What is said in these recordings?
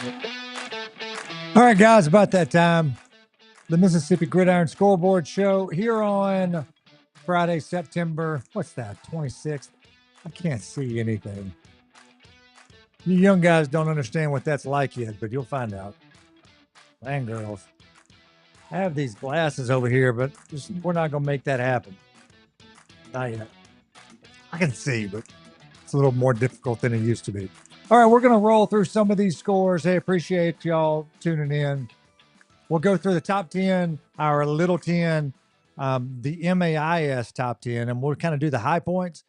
All right, guys, about that time. The Mississippi Gridiron Scoreboard Show here on Friday, September, what's that, 26th? I can't see anything. You young guys don't understand what that's like yet, but you'll find out. And girls. I have these glasses over here, but we're not going to make that happen. Not yet. I can see, but it's a little more difficult than it used to be. All right, we're going to roll through some of these scores. Hey, appreciate y'all tuning in. We'll go through the top 10, our little 10, the MAIS top 10, and we'll kind of do the high points.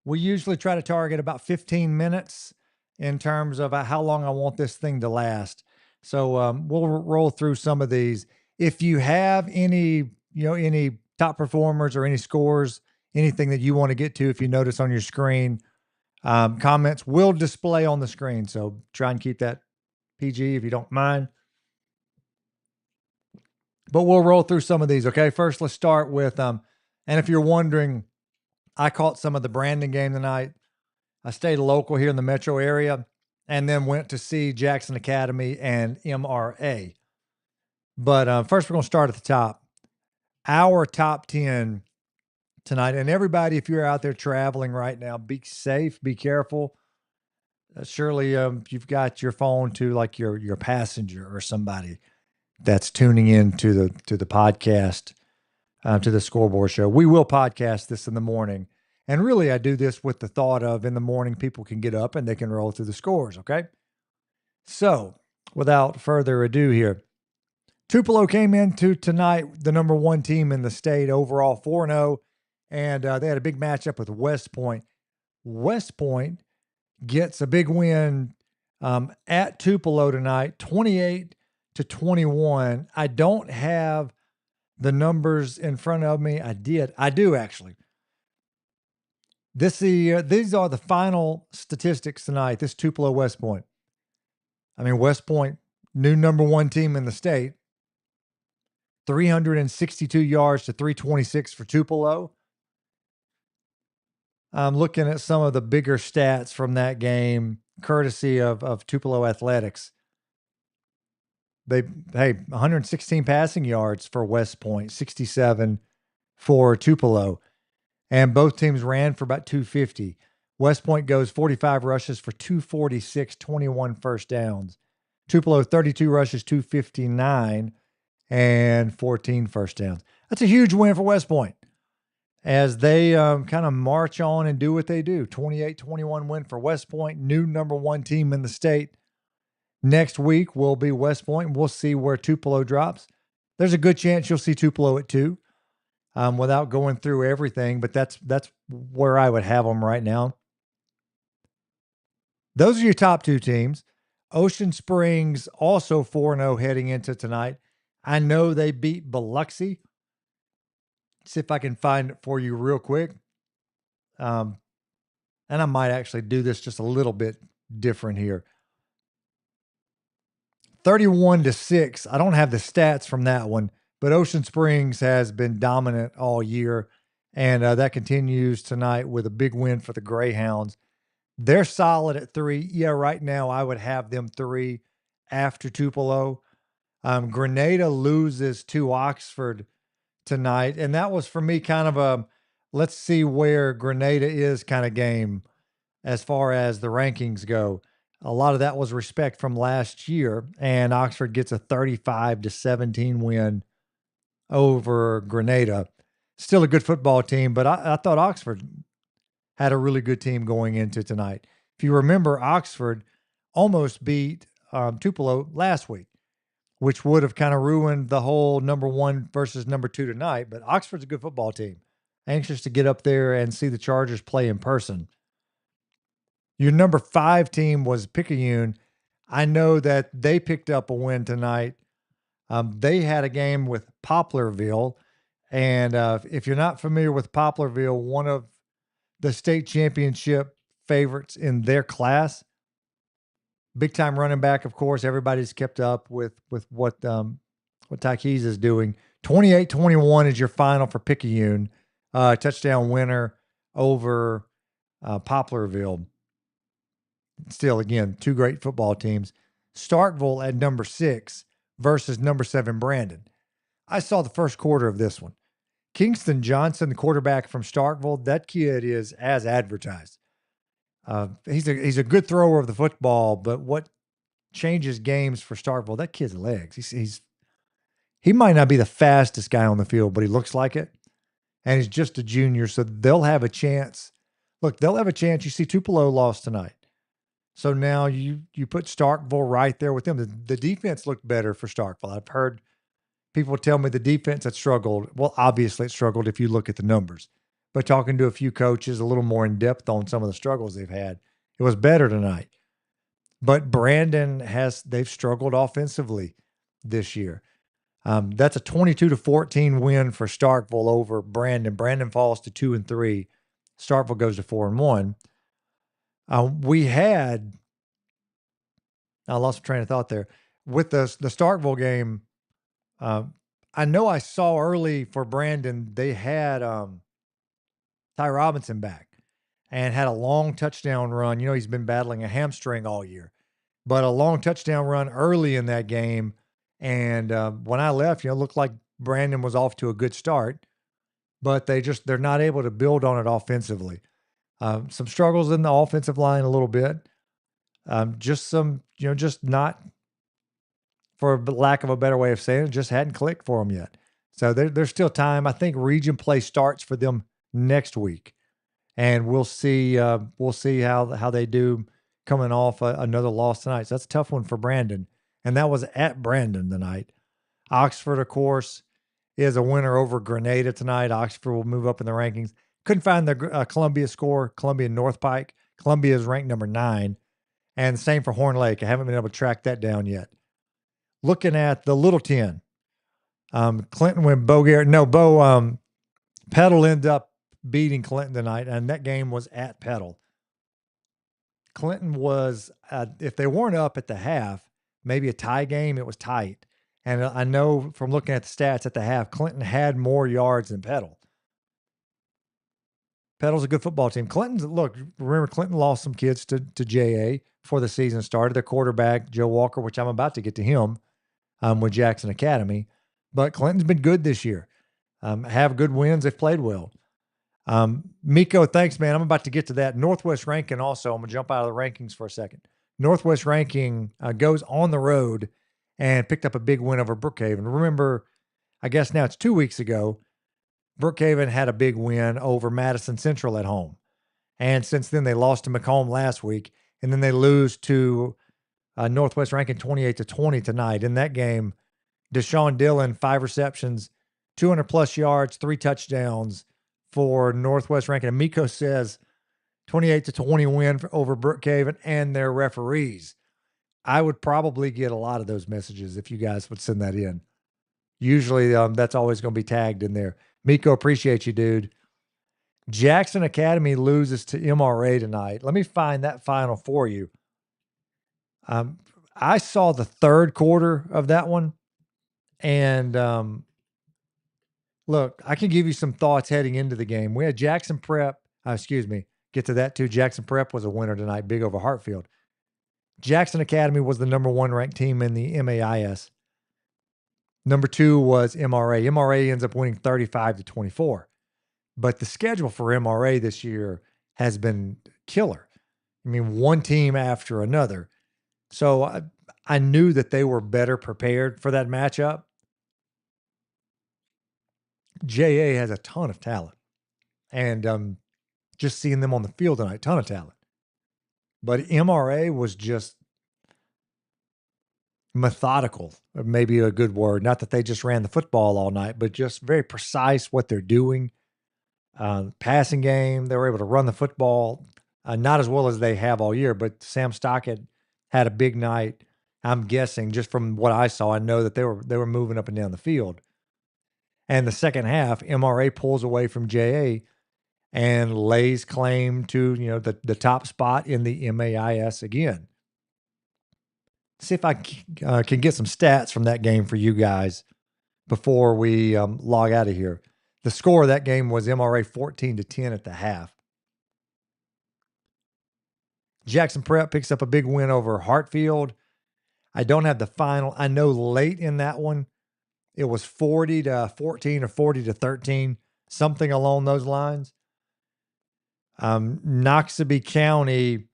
We usually try to target about 15 minutes in terms of how long I want this thing to last. So we'll roll through some of these. If you have any top performers or any scores, anything that you want to get to, if you notice on your screen, comments will display on the screen. So try and keep that PG if you don't mind. But we'll roll through some of these, okay? First, let's start with, and if you're wondering, I caught some of the Brandon game tonight. I stayed local here in the metro area and then went to see Jackson Academy and MRA. But first, we're going to start at the top. Our top 10 tonight. And everybody, if you're out there traveling right now, be safe, be careful. Surely you've got your phone to like your passenger or somebody that's tuning in to the podcast, to the Scoreboard Show. We will podcast this in the morning. And really, I do this with the thought of in the morning, people can get up and they can roll through the scores, okay? So, without further ado here, Tupelo came into tonight the number 1 team in the state, overall 4-0, and they had a big matchup with West Point. West Point gets a big win at Tupelo tonight, 28-21. I don't have the numbers in front of me. I do actually. These are the final statistics tonight. This Tupelo West Point. I mean, West Point, new number 1 team in the state. 362 yards to 326 for Tupelo. I'm looking at some of the bigger stats from that game, courtesy of Tupelo Athletics. 116 passing yards for West Point, 67 for Tupelo. And both teams ran for about 250. West Point goes 45 rushes for 246, 21 first downs. Tupelo 32 rushes, 259, and 14 first downs. That's a huge win for West Point as they kind of march on and do what they do. 28-21 win for West Point, new number 1 team in the state. Next week will be West Point. We'll see where Tupelo drops. There's a good chance you'll see Tupelo at 2. Without going through everything, but that's where I would have them right now. Those are your top 2 teams. Ocean Springs also 4-0 heading into tonight. I know they beat Biloxi. See if I can find it for you real quick. And I might actually do this just a little bit different here. 31-6. I don't have the stats from that one. But Ocean Springs has been dominant all year, and that continues tonight with a big win for the Greyhounds. They're solid at 3. Yeah, right now I would have them 3 after Tupelo. Grenada loses to Oxford tonight, and that was for me kind of a let's see where Grenada is kind of game as far as the rankings go. A lot of that was respect from last year, and Oxford gets a 35-17 win over Grenada. Still a good football team, but I thought Oxford had a really good team going into tonight. If you remember, Oxford almost beat Tupelo last week, which would have kind of ruined the whole number 1 versus number 2 tonight. But Oxford's a good football team. Anxious to get up there and see the Chargers play in person. Your number 5 team was Picayune. I know that they picked up a win tonight. They had a game with Poplarville. And if you're not familiar with Poplarville, one of the state championship favorites in their class, big time running back, of course, everybody's kept up with what Tykees is doing. 28-21 is your final for Picayune. Touchdown winner over Poplarville. Still, again, 2 great football teams. Starkville at number 6 versus number 7 Brandon. I saw the first quarter of this one. Kingston Johnson, the quarterback from Starkville, that kid is as advertised. He's a good thrower of the football, but what changes games for Starkville? That kid's legs. He might not be the fastest guy on the field, but he looks like it, and he's just a junior, so they'll have a chance. Look, they'll have a chance. You see Tupelo lost tonight, so now you put Starkville right there with them. The defense looked better for Starkville. I've heard people tell me the defense had struggled. Well, obviously it struggled if you look at the numbers. But talking to a few coaches a little more in depth on some of the struggles they've had, it was better tonight. But they've struggled offensively this year. That's a 22-14 win for Starkville over Brandon. Brandon falls to 2-3. Starkville goes to 4-1. I lost a train of thought there. With the Starkville game, I know I saw early for Brandon, they had Ty Robinson back and had a long touchdown run. You know, he's been battling a hamstring all year, but a long touchdown run early in that game. And when I left, it looked like Brandon was off to a good start, but they're not able to build on it offensively. Some struggles in the offensive line a little bit. Just not, for lack of a better way of saying it, just hadn't clicked for them yet. So there's still time. I think region play starts for them next week, and we'll see how they do coming off another loss tonight. So that's a tough one for Brandon, and that was at Brandon tonight. Oxford, of course, is a winner over Grenada tonight. Oxford will move up in the rankings. Couldn't find the Columbia score. Columbia North Pike. Columbia is ranked number 9, and same for Horn Lake. I haven't been able to track that down yet. Looking at the Little 10, Clinton went Petal ended up beating Clinton tonight, and that game was at Petal. Clinton was, if they weren't up at the half, maybe a tie game, it was tight. And I know from looking at the stats at the half, Clinton had more yards than Petal. Petal's a good football team. Remember Clinton lost some kids to JA before the season started. Their quarterback, Joe Walker, which I'm about to get to him, with Jackson Academy. But Clinton's been good this year. Have good wins. They've played well. Miko, thanks, man. I'm about to get to that. Northwest Ranking also. I'm going to jump out of the rankings for a second. Northwest Ranking goes on the road and picked up a big win over Brookhaven. Remember, I guess now it's 2 weeks ago, Brookhaven had a big win over Madison Central at home. And since then, they lost to Macomb last week, and then they lose to Northwest Ranking 28-20 tonight. In that game, Deshaun Dillon, 5 receptions, 200-plus yards, 3 touchdowns for Northwest Ranking. And Miko says 28-20 win over Brookhaven and their referees. I would probably get a lot of those messages if you guys would send that in. Usually that's always going to be tagged in there. Miko, appreciate you, dude. Jackson Academy loses to MRA tonight. Let me find that final for you. I saw the third quarter of that one, and look, I can give you some thoughts heading into the game. We had Jackson Prep, get to that too. Jackson Prep was a winner tonight, big over Hartfield. Jackson Academy was the number 1 ranked team in the MAIS. Number 2 was MRA. MRA ends up winning 35-24. But the schedule for MRA this year has been killer. I mean, one team after another. So I knew that they were better prepared for that matchup. JA has a ton of talent. And just seeing them on the field tonight, ton of talent. But MRA was just methodical, maybe a good word. Not that they just ran the football all night, but just very precise what they're doing. Passing game, they were able to run the football, not as well as they have all year, but Sam Stockett had a big night. I'm guessing just from what I saw, I know that they were moving up and down the field. And the second half, MRA pulls away from JA and lays claim to, the top spot in the MAIS again. See if I can get some stats from that game for you guys before we log out of here. The score of that game was MRA 14-10 at the half. Jackson Prep picks up a big win over Hartfield. I don't have the final. I know late in that one, it was 40-14 or 40-13, something along those lines. Noxubee County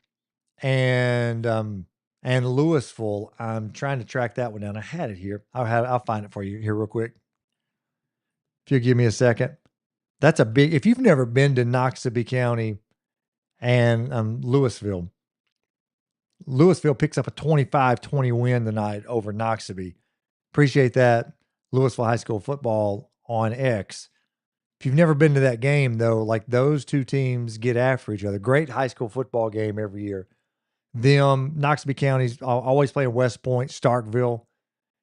and Louisville. I'm trying to track that one down. I had it here. I'll find it for you here real quick. If you give me a second. That's a big. If you've never been to Noxubee County and Louisville picks up a 25-20 win tonight over Noxubee. Appreciate that. Louisville High School football on X. If you've never been to that game, though, like those two teams get after each other. Great high school football game every year. Noxubee County's always playing West Point, Starkville,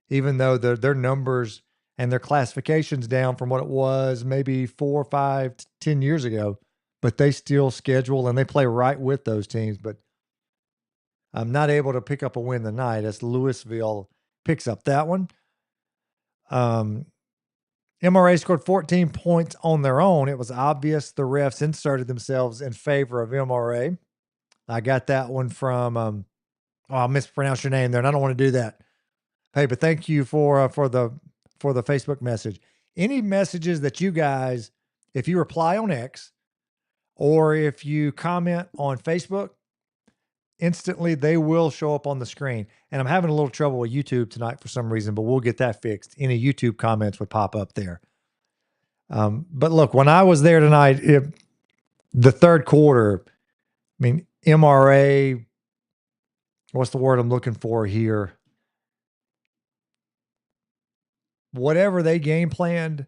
even though their numbers and their classifications down from what it was maybe 4, 5, 10 years ago, but they still schedule and they play right with those teams. But I'm not able to pick up a win tonight as Louisville picks up that one. MRA scored 14 points on their own. It was obvious the refs inserted themselves in favor of MRA. I got that one from, I mispronounced your name there, and I don't want to do that. Hey, but thank you for the Facebook message. Any messages that you guys, if you reply on X or if you comment on Facebook, instantly they will show up on the screen. And I'm having a little trouble with YouTube tonight for some reason, but we'll get that fixed. Any YouTube comments would pop up there. But look, when I was there tonight, the third quarter, I mean, MRA, what's the word I'm looking for here? Whatever they game planned,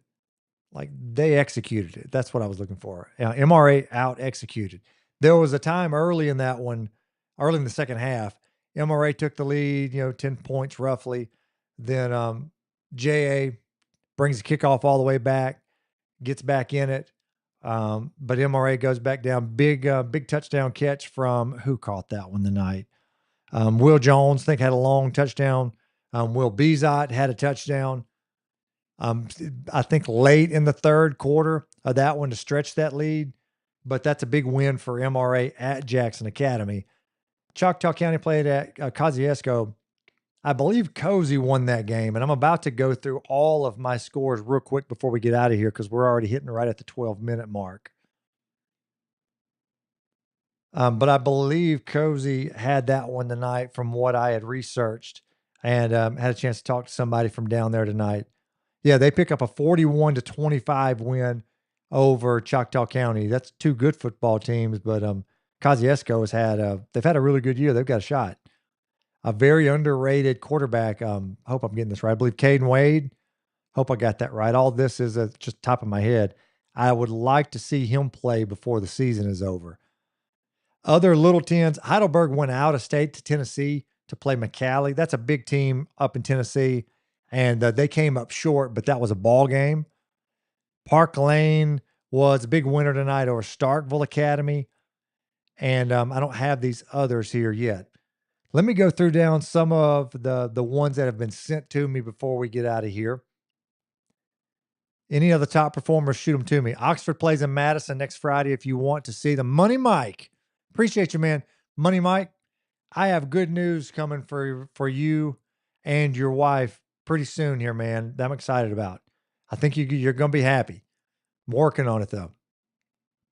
like they executed it. That's what I was looking for. MRA out executed. There was a time early in that one, early in the second half, MRA took the lead, 10 points roughly. Then JA brings the kickoff all the way back, gets back in it. But MRA goes back down. Big touchdown catch from who caught that one tonight? Will Jones, I think, had a long touchdown. Will Bezot had a touchdown. I think late in the third quarter of that one to stretch that lead, but that's a big win for MRA at Jackson Academy. Choctaw County played at Kosciuszko. I believe Cozy won that game, and I'm about to go through all of my scores real quick before we get out of here because we're already hitting right at the 12-minute mark. But I believe Cozy had that one tonight from what I had researched and had a chance to talk to somebody from down there tonight. Yeah, they pick up a 41-25 win over Choctaw County. That's two good football teams, but Kosciuszko they've had a really good year. They've got a shot. A very underrated quarterback. I hope I'm getting this right. I believe Caden Wade. Hope I got that right. All this is just top of my head. I would like to see him play before the season is over. Other Little Tens, Heidelberg went out of state to Tennessee to play McCallie. That's a big team up in Tennessee. And they came up short, but that was a ball game. Park Lane was a big winner tonight over Starkville Academy. And I don't have these others here yet. Let me go through down some of the ones that have been sent to me before we get out of here. Any of the top performers, shoot them to me. Oxford plays in Madison next Friday if you want to see them. Money Mike. Appreciate you, man. Money Mike, I have good news coming for you and your wife pretty soon here, man, that I'm excited about. I think you're going to be happy. I'm working on it, though.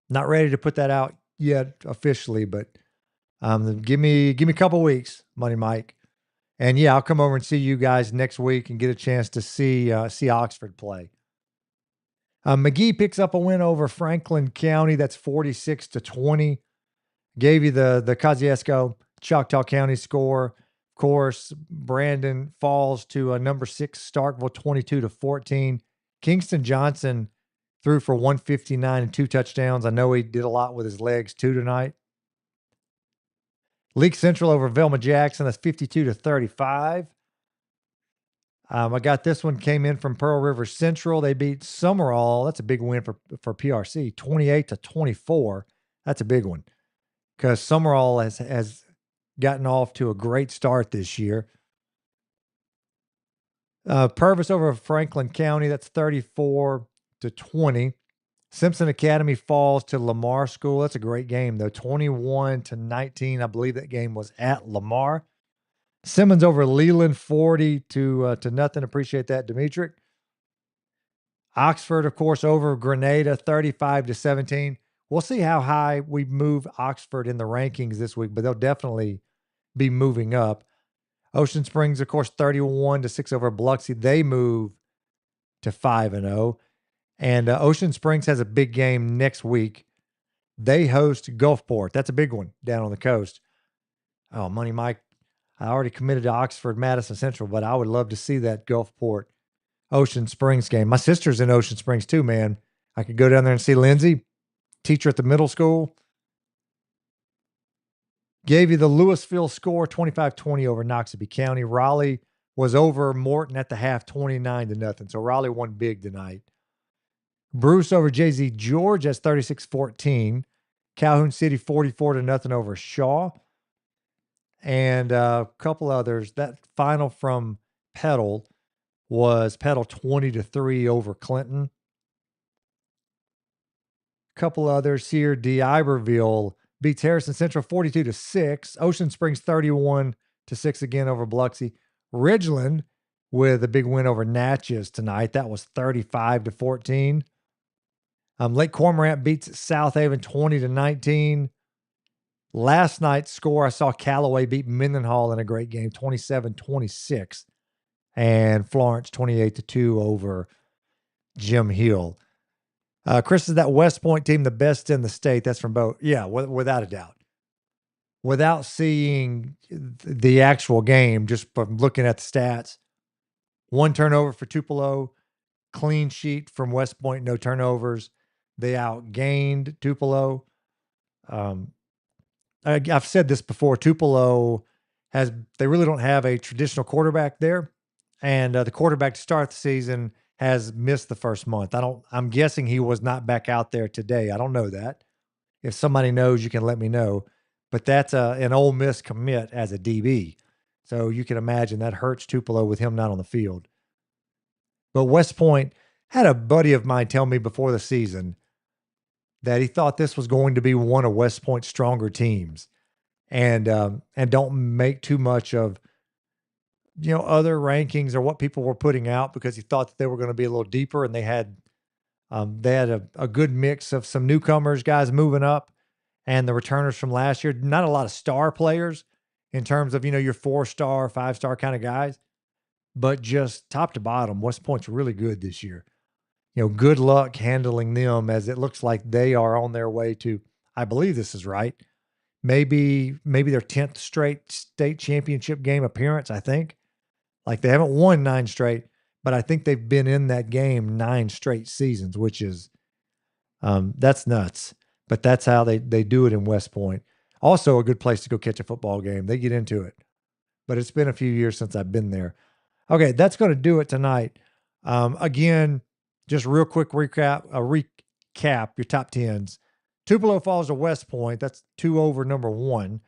Not ready to put that out yet officially, but give me a couple weeks, Money Mike. And yeah, I'll come over and see you guys next week and get a chance to see Oxford play. McGee picks up a win over Franklin County. That's 46-20. Gave you the Kosciuszko Choctaw County score. Of course, Brandon falls to number 6 Starkville 22-14. Kingston Johnson threw for 159 and 2 touchdowns. I know he did a lot with his legs too tonight. Leake Central over Velma Jackson. That's 52-35. I got this one came in from Pearl River Central. They beat Summerall. That's a big win for PRC. 28-24. That's a big one because Summerall has gotten off to a great start this year. Purvis over Franklin County, that's 34-20. Simpson Academy falls to Lamar School. That's a great game, though. 21-19. I believe that game was at Lamar. Simmons over Leland 40 to nothing. Appreciate that, Demetric. Oxford, of course, over Grenada 35-17. We'll see how high we move Oxford in the rankings this week, but they'll definitely be moving up. Ocean Springs, of course, 31-6 over Biloxi. They move to 5-0. And Ocean Springs has a big game next week. They host Gulfport. That's a big one down on the coast. Oh, Money Mike, I already committed to Oxford, Madison Central, but I would love to see that Gulfport Ocean Springs game. My sister's in Ocean Springs too, man. I could go down there and see Lindsay, teacher at the middle school. Gave you the Louisville score 25-20 over Noxubee County. Raleigh was over Morton at the half 29-0. So Raleigh won big tonight. Bruce over JZ George, that's 36-14. Calhoun City 44-0 over Shaw. And a couple others. That final from Petal was Petal 20-3 over Clinton. Couple others here. D'Iberville beats Harrison Central 42-6. Ocean Springs 31-6 again over Biloxi. Ridgeland with a big win over Natchez tonight. That was 35-14. Lake Cormorant beats South Haven 20-19. Last night's score, I saw Callaway beat Mendenhall in a great game, 27-26. And Florence 28-2 over Jim Hill. Chris, is that West Point team the best in the state? That's from both. Yeah, without a doubt. Without seeing the actual game, just from looking at the stats, 1 turnover for Tupelo, clean sheet from West Point, no turnovers. They outgained Tupelo. I've said this before. Tupelo they really don't have a traditional quarterback there, and the quarterback to start the season has missed the first month. I'm guessing he was not back out there today. I don't know that. If somebody knows, you can let me know. But that's an Ole Miss commit as a DB. So you can imagine that hurts Tupelo with him not on the field. But West Point had a buddy of mine tell me before the season that he thought this was going to be one of West Point's stronger teams. And don't make too much of other rankings or what people were putting out, because he thought that they were going to be a little deeper, and they had a good mix of some newcomers, guys moving up, and the returners from last year. Not a lot of star players in terms of your 4-star, 5-star kind of guys, but just top to bottom, West Point's really good this year. Good luck handling them, as it looks like they are on their way to, I believe this is right, maybe their 10th straight state championship game appearance, I think. Like, they haven't won 9 straight, but I think they've been in that game 9 straight seasons, which is that's nuts. But that's how they do it in West Point. Also a good place to go catch a football game. They get into it. But it's been a few years since I've been there. Okay, that's going to do it tonight. Again, just real quick recap your top 10s. Tupelo falls to West Point. That's 2 over number 1.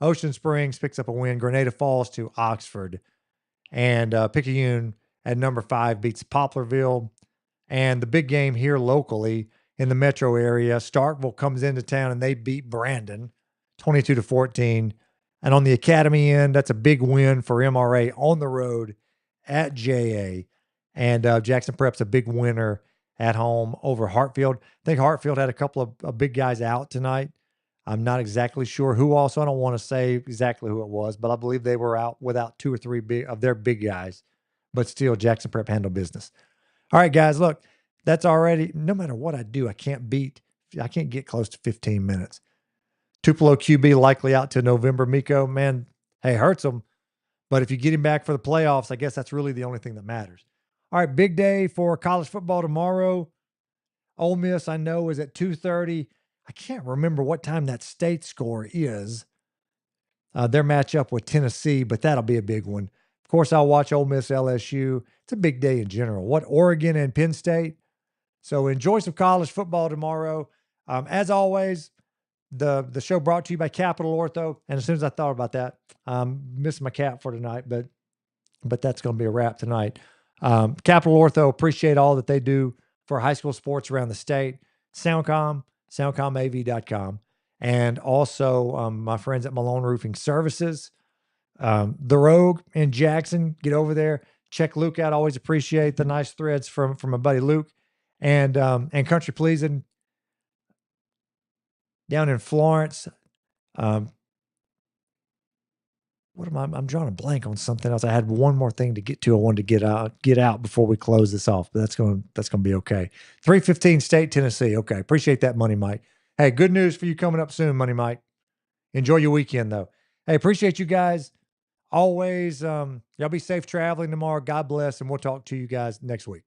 Ocean Springs picks up a win. Grenada falls to Oxford. And Picayune at number 5 beats Poplarville. And the big game here locally in the metro area, Starkville comes into town and they beat Brandon 22-14. And on the academy end, that's a big win for MRA on the road at JA. And Jackson Prep's a big winner at home over Hartfield. I think Hartfield had a couple of big guys out tonight. I'm not exactly sure who also. I don't want to say exactly who it was, but I believe they were out without 2 or 3 of their big guys. But still, Jackson Prep handled business. All right, guys, look, that's already, no matter what I do, I can't get close to 15 minutes. Tupelo QB likely out to November. Miko, man, hey, hurts him. But if you get him back for the playoffs, I guess that's really the only thing that matters. All right, big day for college football tomorrow. Ole Miss, I know, is at 2:30. I can't remember what time that state score is. Their matchup with Tennessee, but that'll be a big one. Of course, I'll watch Ole Miss LSU. It's a big day in general. What, Oregon and Penn State? So enjoy some college football tomorrow. As always, the show brought to you by Capital Ortho. And as soon as I thought about that, missed my cap for tonight, but that's going to be a wrap tonight. Capital Ortho, appreciate all that they do for high school sports around the state. SoundcomAV.com. And also my friends at Malone Roofing Services. The Rogue in Jackson, get over there. Check Luke out. Always appreciate the nice threads from my buddy Luke. And Country Pleasing down in Florence. Um, what am I? I'm drawing a blank on something else. I had one more thing to get to. I wanted to get out before we close this off, but that's gonna be okay. 315 State, Tennessee. Okay, appreciate that, Money Mike. Hey, good news for you coming up soon, Money Mike. Enjoy your weekend though. Hey, appreciate you guys. Always, y'all be safe traveling tomorrow. God bless, and we'll talk to you guys next week.